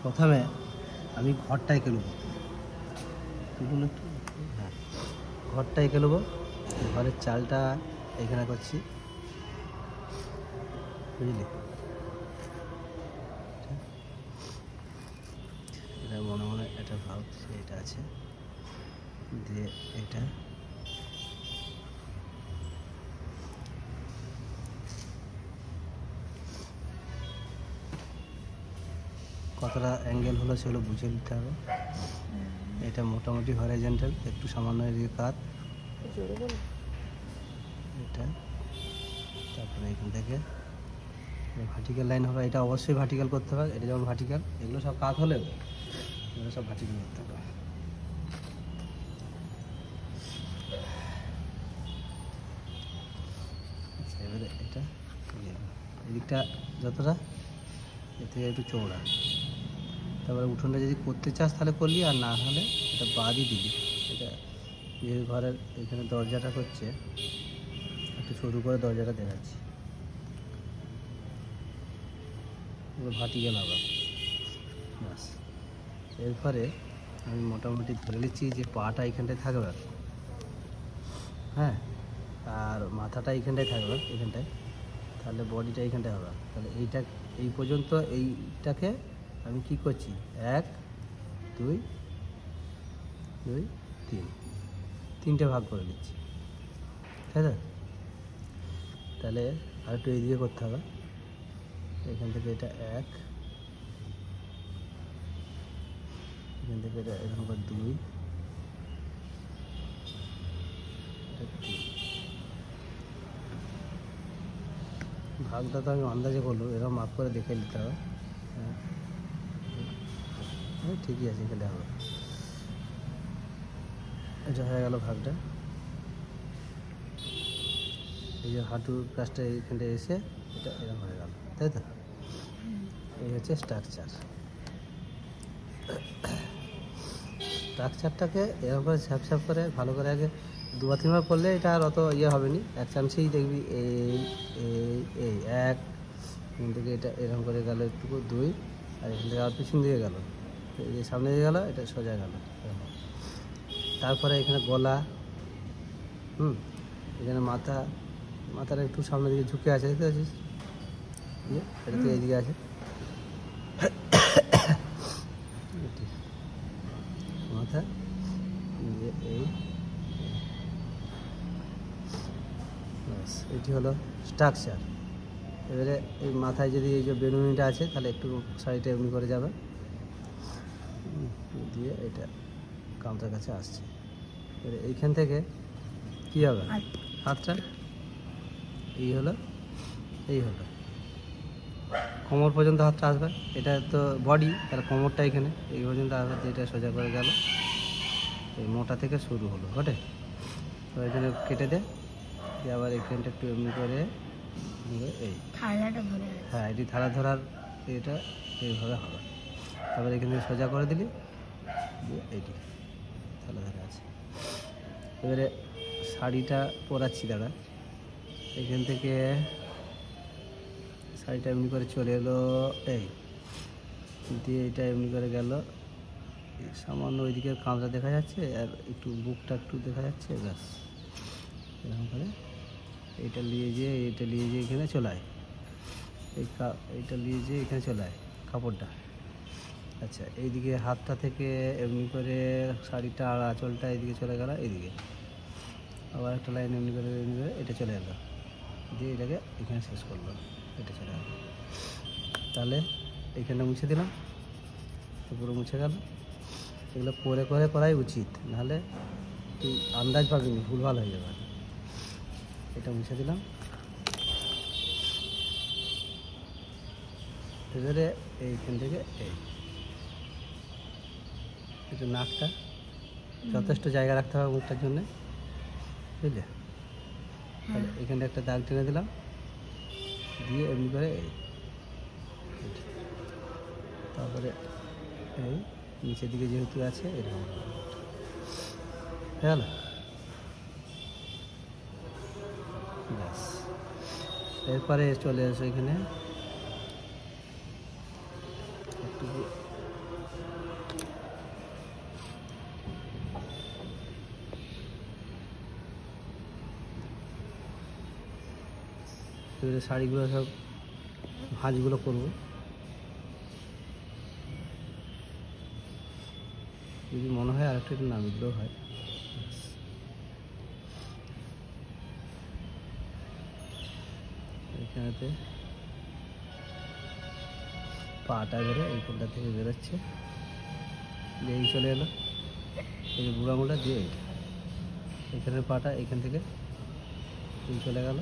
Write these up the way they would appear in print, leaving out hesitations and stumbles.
প্রথমে আমি ঘরটা এঁকে নেবো, হ্যাঁ ঘরটা এঁকে নেবো। ঘরের চালটা এখানে করছি, বুঝলি? এটা মনে মনে এটা ভাব, এটা আছে দিয়ে এটা কতটা অ্যাঙ্গেল হলো সেগুলো বুঝে নিতে হবে। এটা মোটামুটি হরাইজন্টাল, একটু সামান্য এদিকে কাত এটা। তারপরে এখান থেকে ভার্টিক্যাল লাইন হবে, এটা অবশ্যই ভার্টিক্যাল করতে হবে। এটা যেমন ভার্টিক্যাল, এগুলো সব কাত হলেও এগুলো সব ভার্টিক্যাল করতে হবে। আচ্ছা এবারে এটা এদিকটা যতটা এর থেকে একটু চৌড়া। তারপরে উঠোনটা যদি করতে চাস তাহলে করলি, আর না হলে এটা বাদই দিবি। এটা যে ঘরের এখানে দরজাটা করছে, একটু সরু করে দরজাটা দেখাচ্ছি, এগুলো ভার্টিক্যাল হবে ব্যাস। এরপরে আমি মোটামুটি ধরে নিচ্ছি যে পাটা এইখানটায় থাকবে, হ্যাঁ, আর মাথাটা এইখানটায় থাকবে, এইখানটায়, তাহলে বডিটা এইখানটায় হবে। তাহলে এইটা এই পর্যন্ত এইটাকে আমি কি করছি, 1 2 2 3 তিনটে ভাগ করে নিচ্ছি, তাই তো? তাহলে আর একটু এইদিকে করতে হবে, এখান থেকে এটা 1, এখান থেকে এটা এরকম করে 2, এটা 3। ভাগটা তো আমি আন্দাজে করলো, এরকম মাপ করে দেখে নিতে হবে। হ্যাঁ ঠিকই আছে, এখানে হবে। এটা হয়ে গেল ভাগটা। এই যে হাঁটুর কাজটা এইখানটা এসে এটা এরকম হয়ে গেল, তাই তো? এই হচ্ছে স্ট্রাকচারটাকে এরকম করে ছ্যাপ ছ্যাপ করে ভালো করে আগে 2-3 বার করলে এটা আর অত ইয়ে হবে না। এক চান্সেই দেখবি এই এই এই 1, এখান থেকে এটা এরকম করে গেল একটুকু 2, আর এখান থেকে আর পিছন দিকে গেল, এই যে সামনে দিয়ে গেল, এটা সোজা গেল। তারপরে এখানে গলা, এখানে মাথাটা একটু সামনের দিকে ঝুঁকে আছে, দেখতে পাচ্ছিস? এটা তো এইদিকে আছে, মাথা এই ব্যাস, এটি হলো স্ট্রাকচার। এবারে এই মাথায় যদি এই যে বেনুনিটা আছে, তাহলে একটু সাইডে এমনি করে যাবে, দিয়ে এটা কাউন্টার কাছে আসছে। এবারে এইখান থেকে কী হবে, হাতটা এই হলো কোমর পর্যন্ত হাতটা আসবে। এটা তো বডি, তার কোমরটা এখানে এই পর্যন্ত আসবে, এটা সোজা করে গেল, এই মোটা থেকে শুরু হলো ঘটে। তো এখানে কেটে দে, দিয়ে আবার এখানটা একটু এমনি করে এই হ্যাঁ এটি থালা ধরার এটা এইভাবে হবে। তারপরে এখান থেকে সোজা করে দিলি, দিয়ে এইটি থালা ধরা আছে। এবারে শাড়িটা পরাচ্ছি দাদা, এখান থেকে শাড়িটা এমনি করে চলে এলো এই, দিয়ে এটা এমনি করে গেল, সামান্য ওইদিকে কাঁচা দেখা যাচ্ছে, আর একটু বুকটা একটু দেখা যাচ্ছে, ব্যাস এরকম করে এটা নিয়ে যেয়ে এখানে চলে আয়, এইটা নিয়ে যেয়ে এখানে চলে আয় কাপড়টা। আচ্ছা এইদিকে হাতটা থেকে এমনি করে শাড়িটা আর আঁচলটা এইদিকে চলে গেল, এইদিকে আবার একটা লাইন এমনি করে এটা চলে এলো, দিয়ে এটাকে এখানে শেষ করলো, এটা চলে গেল। তাহলে এইখানটা মুছে দিলাম, পুরো মুছে গেল। এগুলো করাই উচিত, নাহলে তুই আন্দাজ পাবিনি, ভুলভাল হয়ে যাবে। এটা মুছে দিলাম। এবারে এইখান থেকে একটু নাকটা যথেষ্ট জায়গা রাখতে হবে মুখটার জন্যে, বুঝলে? তাহলে এখানটা একটা দাগ টেনে দিলাম, দিয়ে এমনি করে তারপরে এই নিচের দিকে যেহেতু আছে এরকম হ্যাঁ, ব্যাস। এরপরে চলে আসো এখানে একটু এবারে শাড়িগুলো সব ভাঁজগুলো করবো। যদি মনে হয় আরেকটু একটু নামিয়ে দিলেও হয়। এখানেতে পাটা বেরো এইখানটা থেকে বেরোচ্ছে, দিয়ে এই চলে এলো, এই যে বুড়ো আঙুলটা দিয়ে এইটা এখানের পাটা এইখান থেকে এই চলে গেল,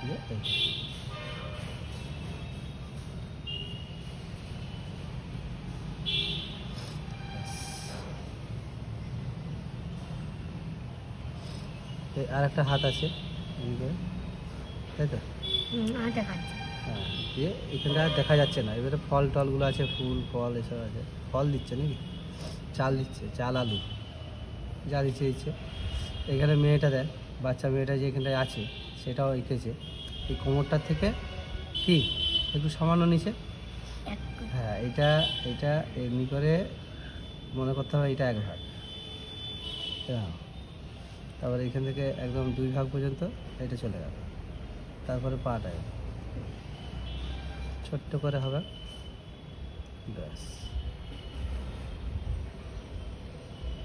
দিয়ে এই আর একটা হাত আছে এদিকে, তাই তো? হ্যাঁ, দিয়ে এখানটা আর দেখা যাচ্ছে না। এবারে ফল টলগুলো আছে, ফুল ফল এসব আছে। ফল দিচ্ছে নাকি, চাল দিচ্ছে, চাল আলু যা দিচ্ছে দিচ্ছে। এখানে মেয়েটা দেয়, বাচ্চা মেয়েটা যে এখানটায় আছে সেটাও এঁকেছে। এই কোমরটার থেকে কি একটু সামান্য নিচে, হ্যাঁ এটা এটা এমনি করে মনে করতে হবে এটা 1 ভাগ। হ্যাঁ, তারপরে এখান থেকে একদম 2 ভাগ পর্যন্ত এটা চলে গেল। তারপরে পাটা ছোট্ট করে হবে, ব্যাস।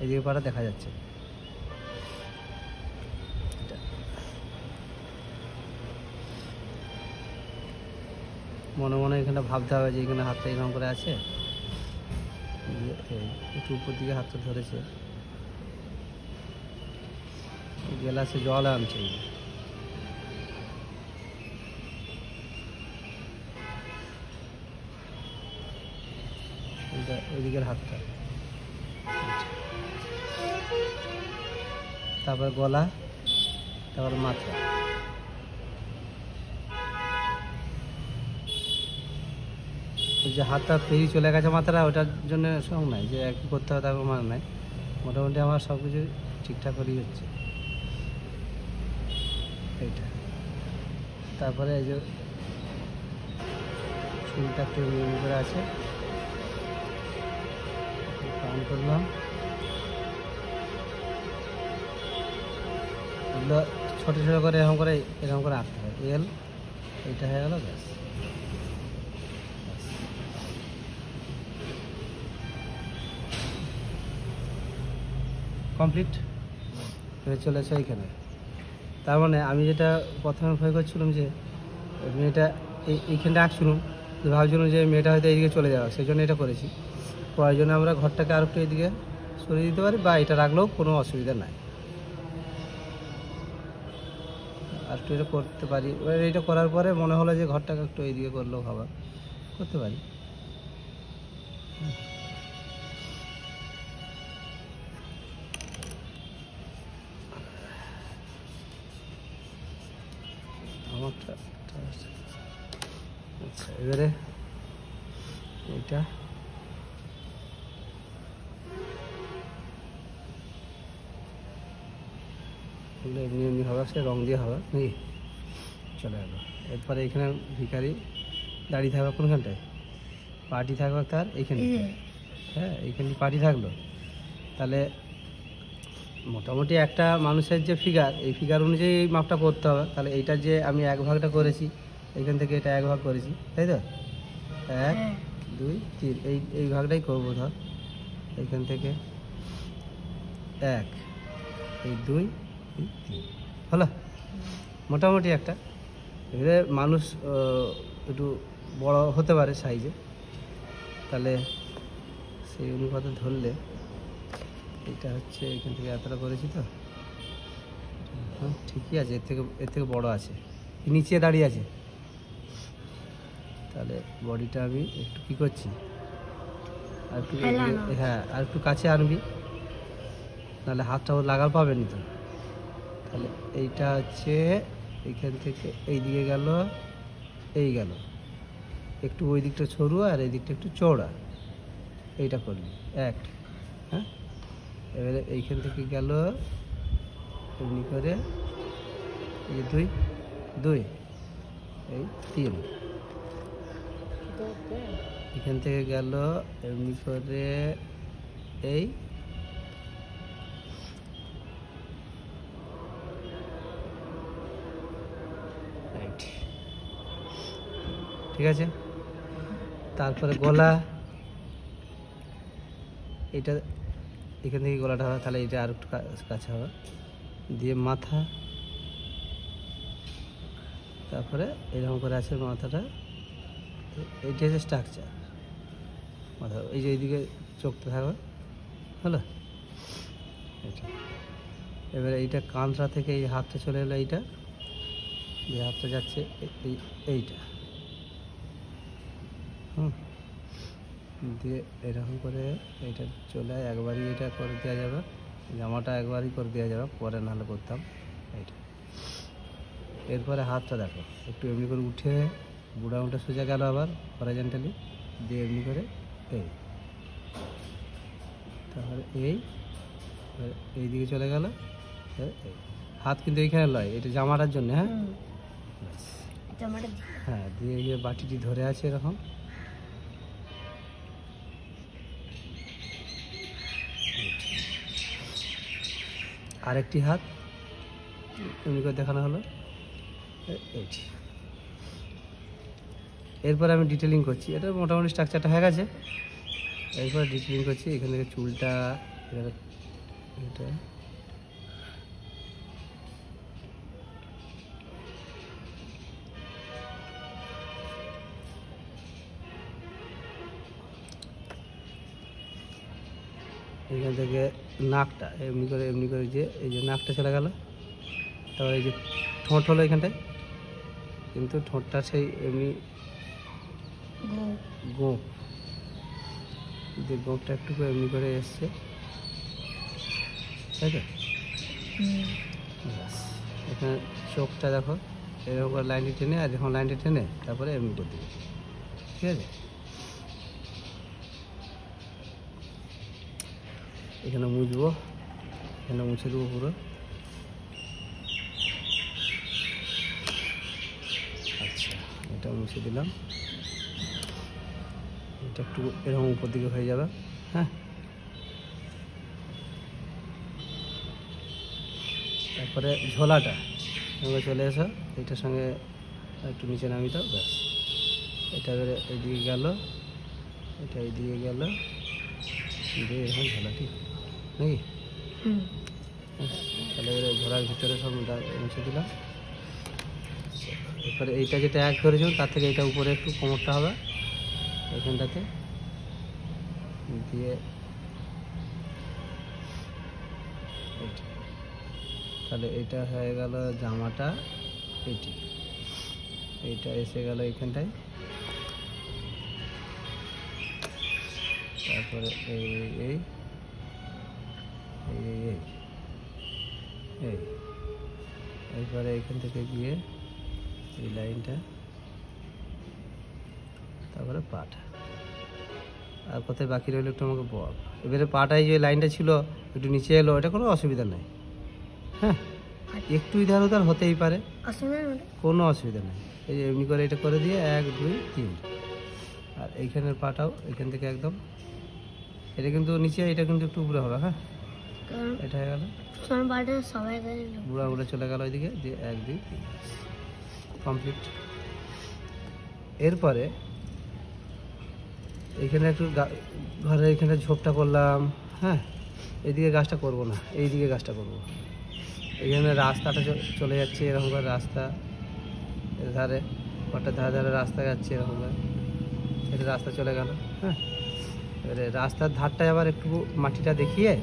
এদিকে পাটা দেখা যাচ্ছে। মনে মনে এখানে ভাবতে হবে যে এখানে হাতটা এরকম করে আছে, একটু উপর দিকে হাতটা ধরেছে, গ্লাসে জল আনছে। ওইদিকের হাতটা, তারপর গলা, তারপর মাথা। যে হাতটা পেরিয়ে চলে গেছে মাথাটা, ওটার জন্য সঙ্গ নাই যে একই করতে হবে তারপর মানে নাই। মোটামুটি আমার সব কিছু ঠিকঠাক করেই হচ্ছে এইটা। তারপরে এই যে চুলটা একটু এমনি করে আছে, কান করলাম। এগুলো ছোটো ছোটো করে এরকম করে আঁকতে হয়। এল এইটা হয়ে গেল, ব্যাস। কমপ্লিট হয়ে চলেছে এইখানে। তার মানে আমি যেটা প্রথমে ভয় করছিলাম যে মেয়েটা এইখানটা আঁকছিলাম, ভাবছিলাম যে মেয়েটা হয়তো এইদিকে চলে যাওয়া, সেই জন্য এটা করেছি। প্রয়োজনে আমরা ঘরটাকে আর একটু এদিকে সরিয়ে দিতে পারি, বা এটা রাখলেও কোনো অসুবিধা নাই, আর একটু এটা করতে পারি। এবার এইটা করার পরে মনে হলো যে ঘরটাকে একটু এইদিকে করলেও হবে, করতে পারি। আমারটা আচ্ছা, এবারে এইটা এমনি এমনি হবে, সে রং দিয়ে হবে নাকি, চলে গেলো। এরপরে এখানে ভিখারি দাঁড়িয়ে থাকবে কোনখানটায়, পার্টি থাকবে তার এইখানে, হ্যাঁ এইখানে পার্টি থাকলো। তাহলে মোটামুটি একটা মানুষের যে ফিগার, এই ফিগার অনুযায়ী এই মাপটা করতে হবে। তাহলে এইটা যে আমি 1 ভাগটা করেছি, এইখান থেকে এটা 1 ভাগ করেছি, তাই তো? 1 2 3 এই ভাগটাই করবো। ধর এইখান থেকে 1 এই 2 এই 3 হলো মোটামুটি একটা। এবারে মানুষ একটু বড় হতে পারে সাইজে, তাহলে সেই অনুপাতে ধরলে এটা হচ্ছে এখান থেকে এতটা করেছি তো, হ্যাঁ ঠিকই আছে। এর থেকে বড় আছে, নিচে দাঁড়িয়ে আছে। তাহলে বডিটা আমি একটু কী করছি, আর একটু, হ্যাঁ আর একটু কাছে আনবি, নাহলে হাতটা ও লাগার পাবেনি তো। তাহলে এইটা হচ্ছে এইখান থেকে এই দিকে গেল, এই গেল, একটু ওই দিকটা সরু আর এই দিকটা একটু চওড়া, এইটা করলি 1। হ্যাঁ, এবারে এইখান থেকে গেল এমনি করে, এই 2 2 এই 3, এখান থেকে গেল এমনি করে এই ঠিক আছে। তারপরে গলা, এটা এখান থেকে গলাটা হবে, তাহলে এটা আর একটু কাছে হবে, দিয়ে মাথা, তারপরে এরকম করে আছে মাথাটা, এইটা হচ্ছে স্ট্রাকচার মাথা। এই যে এইদিকে চোখটা থাকবে, হলো এটা। এবারে এইটা কানটা থেকে এই হাতটা চলে এলো, এইটা এই হাতটা যাচ্ছে এইটা, দিয়ে এরকম করে এইটা চলে একবারই এটা করে দেওয়া যাবে, জামাটা একবারই করে দেওয়া যাবে, পরে নাহলে করতাম এইটা। এরপরে হাতটা দেখো একটু এমনি করে উঠে বুড়া উঠে সোজা গেল, আবার হরাইজন্টালি দিয়ে এমনি করে এই, তারপরে এই দিকে চলে গেল। হাত কিন্তু এইখানে লয়, এটা জামাটার জন্য। হ্যাঁ, হ্যাঁ, দিয়ে এই বাটিটি ধরে আছে এরকম, আরেকটি হাত এমনি করে দেখানো হলো এইটি। এরপরে আমি ডিটেলিং করছি, এটা মোটামুটি স্ট্রাকচারটা হয়ে গেছে। এরপরে ডিটেলিং করছি, এখান থেকে চুলটা এটা এখান থেকে নাকটা এমনি করে যে এই যে নাকটা চলে গেল, তারপরে এই যে ঠোঁট হলো এখানটায়, কিন্তু ঠোঁটটা সেই এমনি গোঁপ, যে গোঁপটা একটু এমনি করে এসছে, তাই তো। এখানে চোখটা দেখো এরকম করে লাইনটি টেনে, আর যখন লাইনটি টেনে তারপরে এমনি করে দিবে, ঠিক আছে। এখানে মুছবো, এখানে মুছে দেবো পুরো। আচ্ছা, এটা মুছে দিলাম, এটা একটু এরকম উপর দিকে হয়ে যাবে। হ্যাঁ, তারপরে ঝোলাটা সঙ্গে চলে এসো, এইটার সঙ্গে একটু নিচে নামি দাও, ব্যাস। এটা এবারে এইদিকে গেল, এটা এইদিকে গেল, দিয়ে এরকম ঝোলাটি নাকি। তাহলে এবারে ঝোলার ভিতরে সব মুছে দিলাম। এরপরে এইটা যেটা এক করেছিল তার থেকে এটা উপরে একটু কোমরটা হবে এখানটাতে, দিয়ে তাহলে এটা হয়ে গেল জামাটা, এইটা এসে গেল এইখানটায়। তারপরে এইবারে এইখান থেকে গিয়ে এই লাইনটা, তারপরে পাটা, আর কোথায় বাকি রইল একটু আমাকে বল। এবারে পাটায় যে লাইনটা ছিল একটু নিচে এলো, এটা কোনো অসুবিধা নেই। হ্যাঁ, একটু ইধার উধার হতেই পারে, কোনো অসুবিধা নেই। এই যে এমনি করে এটা করে দিয়ে 1 2 3, আর এইখানের পাটাও এখান থেকে একদম, এটা কিন্তু নিচে, এটা কিন্তু একটু উপরে হবে। হ্যাঁ, এটা হয়ে গেল, বুড়া বুড়া চলে গেল ওইদিকে, দিয়ে 1 2 3 কমপ্লিট। এরপরে এইখানে একটু ঘরে এইখানে ঝোপটা করলাম। হ্যাঁ, এইদিকে গাছটা করব না, এইদিকে গাছটা করব। এখানে রাস্তাটা চলে যাচ্ছে এরকম করে, রাস্তা এর ধারে, ঘরটার ধারে ধারে রাস্তা যাচ্ছে এরকম করে, এটা রাস্তা চলে গেল। হ্যাঁ, এবারে রাস্তার ধারটায় আবার একটু মাটিটা দেখিয়ে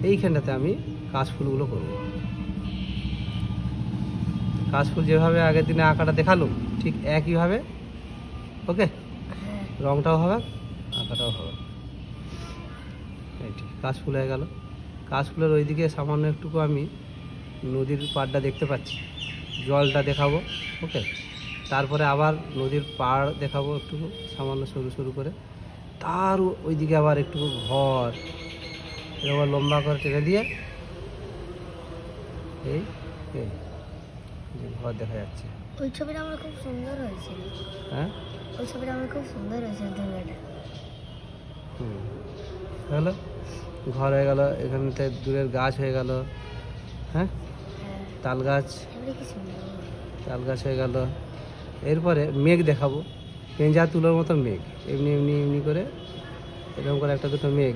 এইখানটাতে আমি কাশফুলগুলো করব। কাশফুল যেভাবে আগের দিনে আঁকাটা দেখালাম ঠিক একইভাবে, ওকে। রংটাও হবে, আঁকাটাও হবে। এইটি কাশফুল হয়ে গেল। কাশফুলের ওইদিকে সামান্য একটুকু আমি নদীর পাড়টা দেখতে পাচ্ছি, জলটা দেখাবো, ওকে। তারপরে আবার নদীর পাড় দেখাবো একটু সামান্য সরু সরু করে, তার ওইদিকে আবার একটু ঘর এরকম লম্বা করে টেনে দিয়ে এই ঘর দেখা যাচ্ছে। ওই ছবিটা আমার খুব সুন্দর হয়েছিল। হ্যাঁ, ওই ছবিটা আমার খুব সুন্দর হয়েছিল, দুর্গাটা। হলো, ঘর হয়ে গেল, এখানতে দূরের গাছ হয়ে গেল। হ্যাঁ, তাল গাছ, তাল গাছ হয়ে গেল। এরপরে মেঘ দেখাবো, পেঁজা তুলোর মতো মেঘ, এমনি এমনি এমনি করে এরকম করে একটা দুটো মেঘ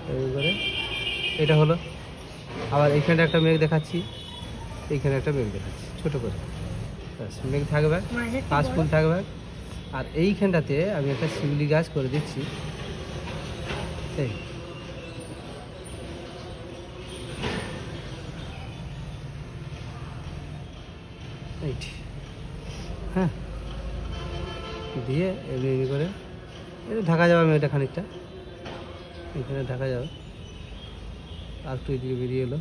এরকম করে, এটা হলো। আবার এইখানে একটা মেঘ দেখাচ্ছি, এইখানে একটা মেঘ দেখাচ্ছি ছোটো করে, ব্যাস মেঘ থাকবে, মাঝেরটা কাশফুল বড়। থাকবে। আর এইখানটাতে আমি একটা শিউলি গাছ করে দিচ্ছি, এই এইটি, হ্যাঁ, দিয়ে এমনি এমনি করে এটা ঢাকা যাবে মেঘটা খানিকটা, এখানে ঢাকা যাবে। আর একটু এদিকে বেরিয়ে এলো,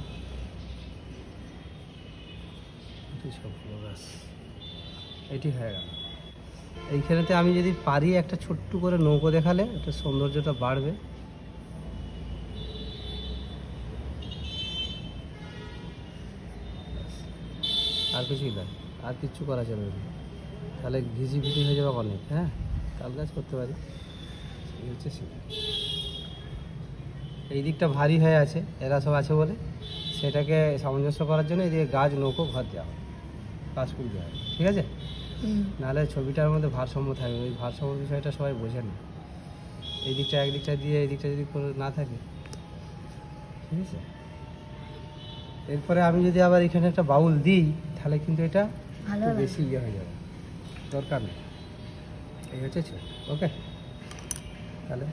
সব গাছ এটি হয়ে গেল। এইখানেতে আমি যদি পারি একটা ছোট্ট করে নৌকো দেখালে একটা সৌন্দর্যটা বাড়বে। আর কিছুই না, আর কিচ্ছু করা যাবে না, তাহলে ভিজি ভিজি হয়ে যাবে অনেক। হ্যাঁ, তাল গাছ করতে পারি, এই হচ্ছে সেটা। এই দিকটা ভারী হয়ে আছে, এরা সব আছে বলে সেটাকে সামঞ্জস্য করার জন্য এদিকে গাছ নৌকো ঘর দেওয়া হয়, কাশফুল দেওয়া হয়, ঠিক আছে। নাহলে ছবিটার মধ্যে ভারসাম্য থাকবে, ওই ভারসাম্য বিষয়টা সবাই বোঝে না। এই দিকটা একদিকটা দিয়ে এই দিকটা যদি কোনো না থাকে, ঠিক আছে। এরপরে আমি যদি আবার এখানে একটা বাউল দিই তাহলে কিন্তু এটা ভালো একটু লাগবে। বেশি ইয়ে হয়ে যাবে, দরকার নেই। এই হচ্ছে ওকে, তাহলে